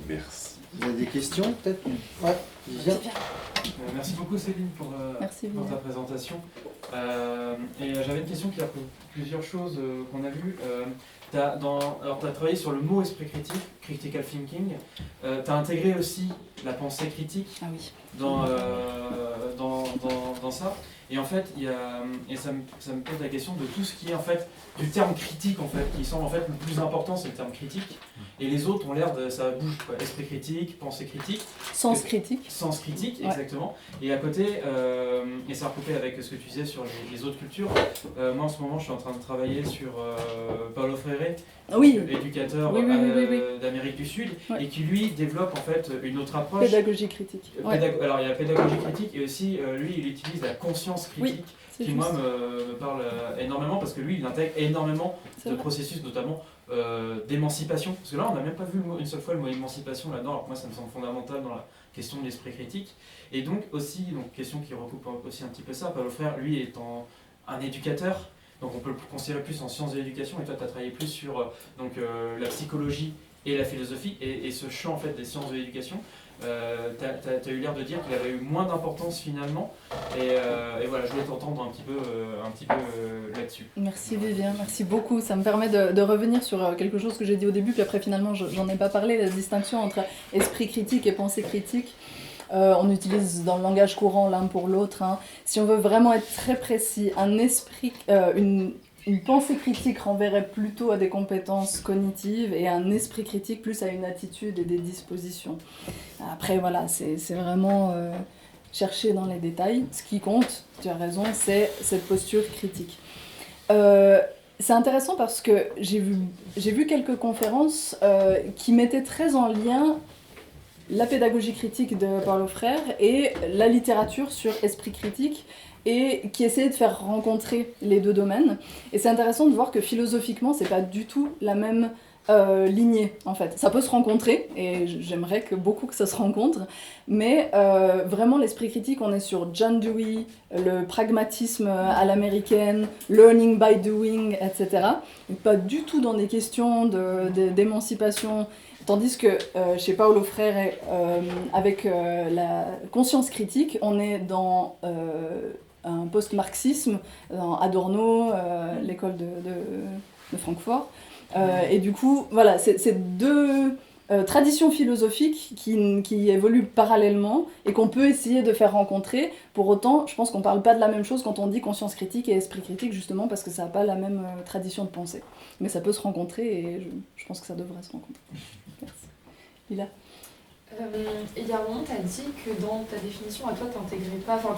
Merci. Vous avez des questions peut-être? Ouais, Viviane. Merci beaucoup Céline pour Merci, ta Viviane. présentation. Et j'avais une question qui a plusieurs choses qu'on a vues. Tu as travaillé sur le mot esprit critique, critical thinking. Tu as intégré aussi la pensée critique Ah oui. dans ça. Et en fait, ça me pose la question de tout ce qui est en fait du terme critique en fait, qui semble en fait le plus important, c'est le terme critique. Et les autres ont l'air de ça bouge quoi. Esprit critique, pensée critique. Sens critique. Sens critique, Ouais. exactement. Et à côté, et ça recoupé avec ce que tu disais sur les autres cultures, moi en ce moment je suis en train de travailler sur Paulo Freire, Oui. éducateur Oui. d'Amérique du Sud, Ouais. et qui lui développe en fait une autre approche. Pédagogie critique. Ouais. Alors il y a la pédagogie critique et aussi lui il utilise la conscience critique c'est qui juste. moi me parle énormément parce que lui il intègre énormément C'est de vrai. processus notamment d'émancipation. Parce que là on n'a même pas vu une seule fois le mot émancipation là-dedans, alors que moi ça me semble fondamental dans la question de l'esprit critique. Et donc aussi, question qui recoupe aussi un petit peu ça, Paulo Freire lui étant un éducateur, donc on peut le considérer plus en sciences de l'éducation, et toi tu as travaillé plus sur la psychologie et la philosophie, et ce champ en fait des sciences de l'éducation. T'as eu l'air de dire qu'il avait eu moins d'importance finalement, et voilà, je voulais t'entendre un petit peu là-dessus. Merci Vivien, merci beaucoup. Ça me permet de revenir sur quelque chose que j'ai dit au début, puis après finalement j'en ai pas parlé, la distinction entre esprit critique et pensée critique. On utilise dans le langage courant l'un pour l'autre. Hein. Si on veut vraiment être très précis, une pensée critique renverrait plutôt à des compétences cognitives et un esprit critique plus à une attitude et des dispositions. Après voilà, c'est vraiment chercher dans les détails. Ce qui compte, tu as raison, c'est cette posture critique. C'est intéressant parce que j'ai vu quelques conférences qui mettaient très en lien la pédagogie critique de Paulo Freire et la littérature sur esprit critique, et qui essayaient de faire rencontrer les deux domaines. Et c'est intéressant de voir que philosophiquement, c'est pas du tout la même lignée, en fait. Ça peut se rencontrer, et j'aimerais que ça se rencontre, mais vraiment l'esprit critique, on est sur John Dewey, le pragmatisme à l'américaine, learning by doing, etc. Et pas du tout dans des questions d'émancipation. Tandis que chez Paulo Freire, avec la conscience critique, on est dans un post-marxisme, dans Adorno, l'école de Francfort. Et du coup, voilà, c'est deux traditions philosophiques qui évoluent parallèlement et qu'on peut essayer de faire rencontrer. Pour autant, je pense qu'on ne parle pas de la même chose quand on dit conscience critique et esprit critique, justement parce que ça n'a pas la même tradition de pensée. Mais ça peut se rencontrer, et je pense que ça devrait se rencontrer. Merci. Lila. Il y a un moment, tu as dit que dans ta définition, à toi,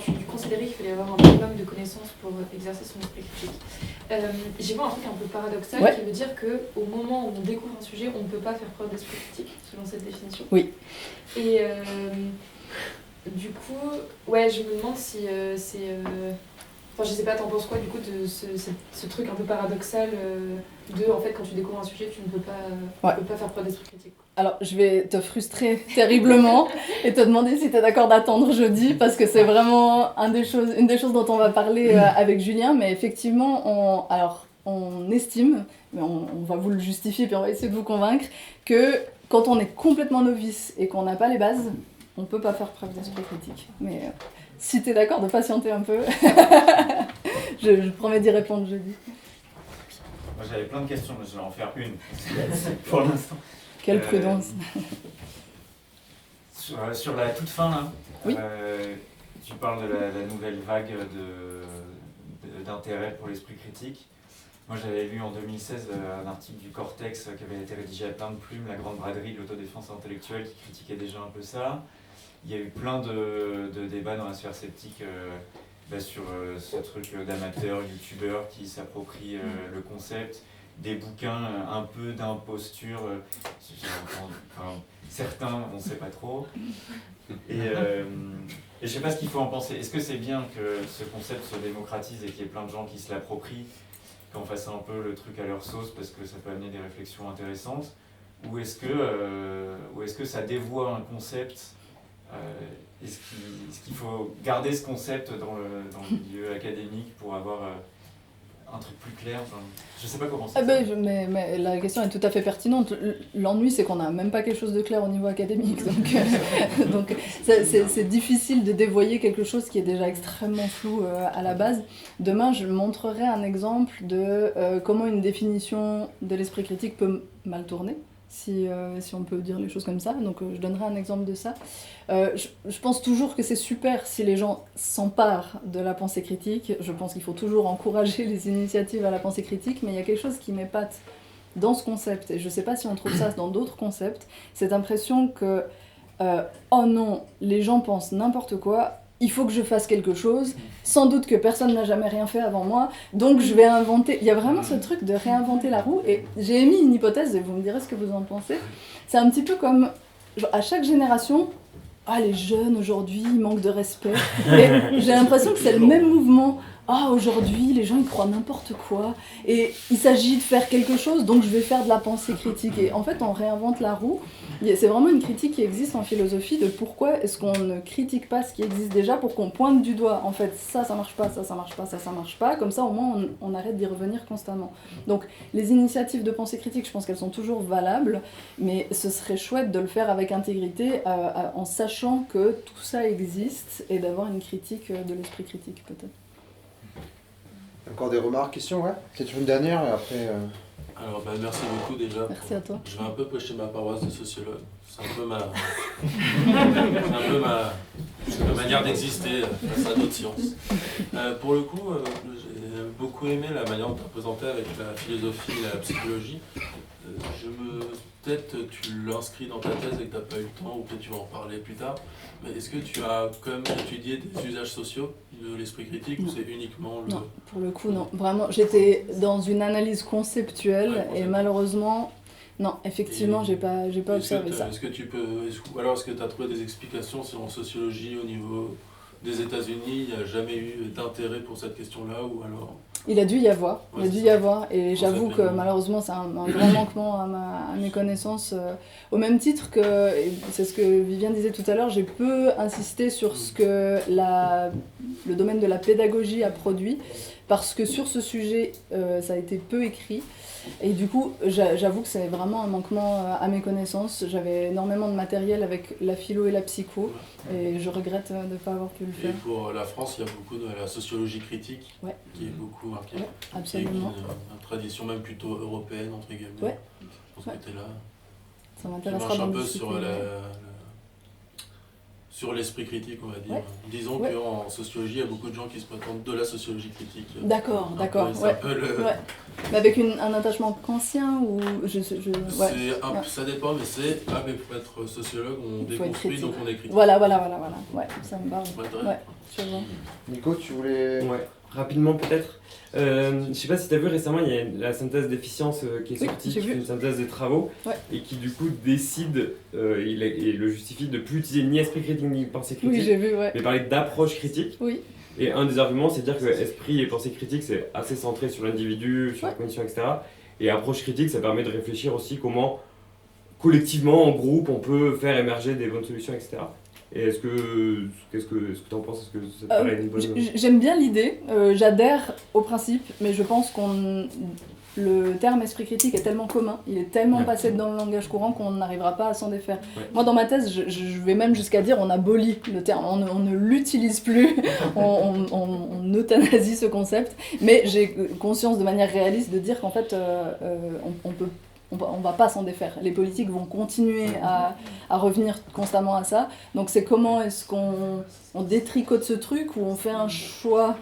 tu considérais qu'il fallait avoir un minimum de connaissances pour exercer son esprit critique. J'ai vu un truc un peu paradoxal qui veut dire qu'au moment où on découvre un sujet, on ne peut pas faire preuve d'esprit critique, selon cette définition. Oui. Et du coup, ouais, je me demande si c'est... Enfin, je sais pas, t'en penses quoi du coup de ce truc un peu paradoxal en fait, quand tu découvres un sujet, tu ne peux pas faire preuve d'esprit critique. Alors, je vais te frustrer terriblement et te demander si tu es d'accord d'attendre jeudi, parce que c'est vraiment une des choses dont on va parler avec Julien. Mais effectivement, on estime, mais on va vous le justifier puis on va essayer de vous convaincre, que quand on est complètement novice et qu'on n'a pas les bases, on ne peut pas faire preuve d'esprit critique. Mais si tu es d'accord de patienter un peu, je promets d'y répondre jeudi. Moi j'avais plein de questions, mais je vais en faire une pour l'instant. Quelle prudence. Sur la toute fin, là, oui. Tu parles de la nouvelle vague d'intérêt pour l'esprit critique. Moi j'avais lu en 2016 un article du Cortex qui avait été rédigé à plein de plumes, la grande braderie de l'autodéfense intellectuelle, qui critiquait déjà un peu ça. Il y a eu plein de débats dans la sphère sceptique sur ce truc d'amateurs, youtubeurs qui s'approprient le concept, des bouquins un peu d'imposture, certains on ne sait pas trop. Et je ne sais pas ce qu'il faut en penser. Est-ce que c'est bien que ce concept se démocratise et qu'il y ait plein de gens qui se l'approprient, qu'on fasse un peu le truc à leur sauce parce que ça peut amener des réflexions intéressantes, ou est-ce que ça dévoie un concept? Est-ce qu'il faut garder ce concept dans le milieu académique pour avoir un truc plus clair? Je ne sais pas comment c'est. Mais la question est tout à fait pertinente. L'ennui, c'est qu'on n'a même pas quelque chose de clair au niveau académique. Donc c'est difficile de dévoyer quelque chose qui est déjà extrêmement flou à la base. Demain, je montrerai un exemple de comment une définition de l'esprit critique peut mal tourner. Si on peut dire les choses comme ça, donc je donnerai un exemple de ça. Je pense toujours que c'est super si les gens s'emparent de la pensée critique. Je pense qu'il faut toujours encourager les initiatives à la pensée critique, mais il y a quelque chose qui m'épate dans ce concept, et je ne sais pas si on trouve ça dans d'autres concepts, cette impression que oh non, les gens pensent n'importe quoi, il faut que je fasse quelque chose, sans doute que personne n'a jamais rien fait avant moi, donc je vais inventer. Il y a vraiment ce truc de réinventer la roue, et j'ai émis une hypothèse, et vous me direz ce que vous en pensez. C'est un petit peu comme, genre, à chaque génération, les jeunes aujourd'hui, ils manquent de respect. Et j'ai l'impression que c'est le même mouvement. Aujourd'hui, les gens, ils croient n'importe quoi, et il s'agit de faire quelque chose, donc je vais faire de la pensée critique. Et en fait, on réinvente la roue. C'est vraiment une critique qui existe en philosophie de pourquoi est-ce qu'on ne critique pas ce qui existe déjà pour qu'on pointe du doigt. En fait, ça marche pas, ça marche pas, ça marche pas. Comme ça, au moins, on arrête d'y revenir constamment. Donc, les initiatives de pensée critique, je pense qu'elles sont toujours valables, mais ce serait chouette de le faire avec intégrité, en sachant que tout ça existe, et d'avoir une critique de l'esprit critique, peut-être. Encore des remarques, questions, ouais? Peut-être une dernière et après... Alors, merci beaucoup déjà. Merci à toi. Je vais un peu prêcher ma paroisse de sociologue. C'est un peu ma manière d'exister face à d'autres sciences. Pour le coup, j'ai beaucoup aimé la manière dont tu as présenté avec la philosophie et la psychologie. Peut-être tu l'inscris dans ta thèse et que tu n'as pas eu le temps, ou peut-être tu vas en parler plus tard, mais est-ce que tu as quand même étudié des usages sociaux de l'esprit critique, ou c'est uniquement le... Non, pour le coup, non. Vraiment, j'étais dans une analyse conceptuelle, et malheureusement, non, effectivement, j'ai pas observé ça. Est-ce que tu peux... est-ce que tu as trouvé des explications sur en sociologie au niveau des États-Unis, il n'y a jamais eu d'intérêt pour cette question-là, ou alors... Il a dû y avoir, et j'avoue que malheureusement c'est un grand manquement à mes connaissances, au même titre que, et c'est ce que Viviane disait tout à l'heure, j'ai peu insisté sur ce que le domaine de la pédagogie a produit, parce que sur ce sujet ça a été peu écrit, et du coup j'avoue que c'est vraiment un manquement à mes connaissances. J'avais énormément de matériel avec la philo et la psycho, et je regrette de ne pas avoir pu le faire. Et pour la France, il y a beaucoup de la sociologie critique, qui est beaucoup marquée, absolument. Qui est une tradition même plutôt européenne, entre guillemets. Pour ce côté-là. Ça m'intéressera qui marche un d'en peu discuter. sur l'esprit critique, on va dire. Disons qu'en sociologie, il y a beaucoup de gens qui se prétendent de la sociologie critique. D'accord. C'est un peu le... Mais avec un attachement kantien, ou Ça dépend, mais c'est mais pour être sociologue, on déconstruit, donc on est critique. Voilà. Ouais, ça me parle. Tu vois. Nico, tu voulais... Ouais, rapidement peut-être. Je sais pas si tu as vu récemment, il y a la synthèse d'efficience qui est sortie, qui fait une synthèse des travaux, et qui du coup décide, et le justifie, de plus utiliser ni esprit critique ni pensée critique, oui, j'ai vu, mais parler d'approche critique. Oui. Et un des arguments, c'est de dire que esprit et pensée critique, c'est assez centré sur l'individu, sur la cognition, etc. Et approche critique, ça permet de réfléchir aussi comment, collectivement, en groupe, on peut faire émerger des bonnes solutions, etc. Et qu'est-ce que tu en penses? Est-ce que ça te paraît une bonne... J'aime bien l'idée, j'adhère au principe, mais je pense le terme esprit critique est tellement commun, il est tellement passé dans le langage courant qu'on n'arrivera pas à s'en défaire. Moi, dans ma thèse, je vais même jusqu'à dire on abolit le terme, on ne l'utilise plus, on euthanasie ce concept, mais j'ai conscience de manière réaliste de dire qu'en fait, on va pas s'en défaire. Les politiques vont continuer à revenir constamment à ça. Donc c'est comment est-ce qu'on détricote ce truc, où on fait un choix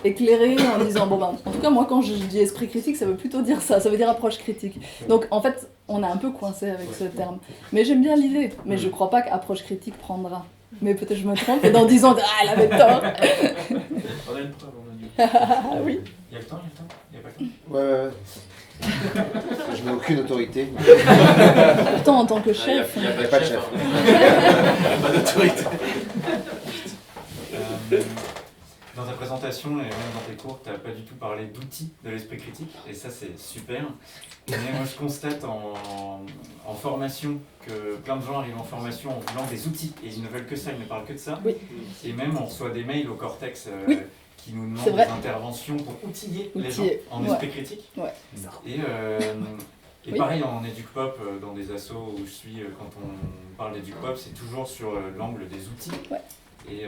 éclairer en disant bon ben en tout cas moi quand je dis esprit critique ça veut plutôt dire ça veut dire approche critique. Donc en fait on est un peu coincé avec ce terme. Mais j'aime bien l'idée, mais je crois pas qu'approche critique prendra. Mais peut-être je me trompe et dans 10 ans elle avait tort. On a une preuve, on a dit. Ah oui. Il y a le temps, il y a pas le temps. Ouais. Je n'ai aucune autorité. Pourtant en tant que chef. Il n'y a, Il y a pas de chef. Il n'y a pas d'autorité. Dans ta présentation et même dans tes cours, tu n'as pas du tout parlé d'outils de l'esprit critique, et ça c'est super. Mais moi je constate en formation que plein de gens arrivent en formation en voulant des outils, et ils ne veulent que ça, ils ne parlent que de ça. Oui. Et même on reçoit des mails au Cortex Oui. qui nous C'est demandent vrai. des interventions pour outiller les gens Outiller. en Ouais. esprit critique. Ouais. Et Oui. pareil en éduc-pop, dans des assos où je suis, quand on parle d'éduc-pop, c'est toujours sur l'angle des outils. Ouais. Et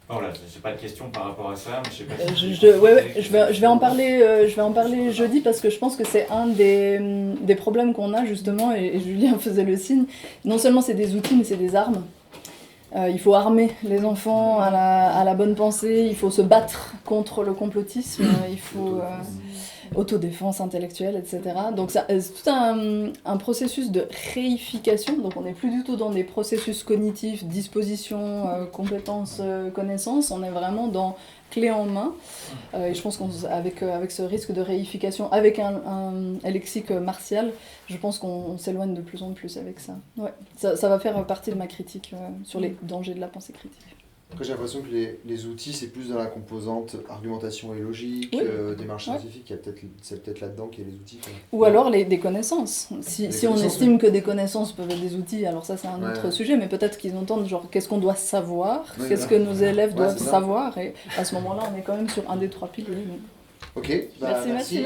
voilà, j'ai pas de questions par rapport à ça, mais je sais pas si je vais en parler jeudi parce que je pense que c'est un des problèmes qu'on a justement et Julien faisait le signe. Non seulement c'est des outils mais c'est des armes. Il faut armer les enfants à la bonne pensée, il faut se battre contre le complotisme, il faut autodéfense intellectuelle, etc. Donc c'est tout un processus de réification, donc on n'est plus du tout dans des processus cognitifs, disposition, compétences, connaissances, on est vraiment dans clé en main, et je pense qu'avec ce risque de réification, avec un lexique martial, je pense qu'on s'éloigne de plus en plus avec ça. Ouais. Ça va faire partie de ma critique sur les dangers de la pensée critique. Après, j'ai l'impression que les outils, c'est plus dans la composante argumentation et logique, Oui. démarche Ouais. scientifique, c'est peut-être là-dedans qu'il y a les outils. Quoi. Ou alors des connaissances. Si on connaissances, estime que des connaissances peuvent être des outils, alors ça c'est un autre Ouais. sujet, mais peut-être qu'ils entendent genre qu'est-ce qu'on doit savoir, Oui, qu'est-ce voilà. que nos élèves Ouais, doivent c'est ça. savoir, et à ce moment-là on est quand même sur un des 3 piliers. Ok, bah, Merci.